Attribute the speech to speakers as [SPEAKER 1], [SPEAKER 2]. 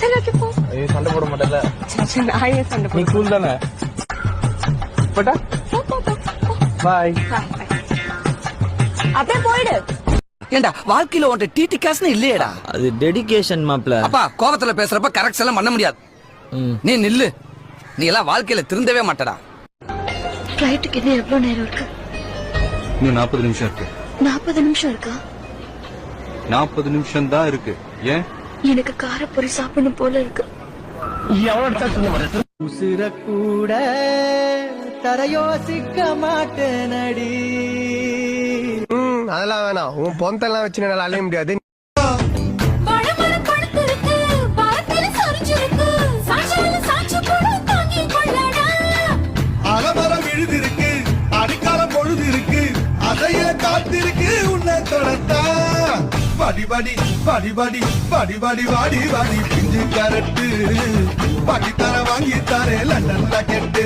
[SPEAKER 1] சரி ஓகே போ.
[SPEAKER 2] ஏய் சண்டை போட மாட்டல.
[SPEAKER 1] சரி நான் ஏன் சண்டை
[SPEAKER 2] நீ
[SPEAKER 1] போடுறேன்?
[SPEAKER 2] கூல் தானே? போடா.
[SPEAKER 1] போ போ போ.
[SPEAKER 2] பை.
[SPEAKER 1] அப்படியே போயிடு.
[SPEAKER 3] ஏண்டா வாழ்க்கையில உன்ட்ட டிடி காசுன்னு இல்லையேடா.
[SPEAKER 4] அது டெடிகேஷன் மாப்ள.
[SPEAKER 3] அப்பா கோவத்துல பேசுறப்ப கரெக்ட் எல்லாம் பண்ண முடியாது. நீ நில்லு. நீ எல்லாம் வாழ்க்கையில திருந்தவே மாட்டடா.
[SPEAKER 5] ஃப்ளைட்டுக்கு இன்னும் எவ்வளவு நேரம் இருக்கு?
[SPEAKER 6] இன்னும் 40 நிமிஷம் இருக்கு.
[SPEAKER 5] 40 நிமிஷம் இருக்கா?
[SPEAKER 6] 40 நிமிஷம் தான் இருக்கு. ஏன்?
[SPEAKER 5] எனக்கு காரப்பொரி சாப்பிடணும் போல இருக்கு.
[SPEAKER 7] உசுர கூட தரையோசிக்க மாட்டேனடி.
[SPEAKER 2] அதெல்லாம் வேணாம். உன் பொந்தெல்லாம் வச்சு என்னால அலைய முடியாது.
[SPEAKER 8] அலமரம் விழுதிருக்கு, அடிக்காலம் பொழுது இருக்கு, அதையே காத்திருக்கு உன்னை தொடத்தா. படி படி படி படி படி படி வாடி வாடி பிஞ்சு கரட்டு படி தர வாங்கி தரே லண்டன்ல கெட்டு.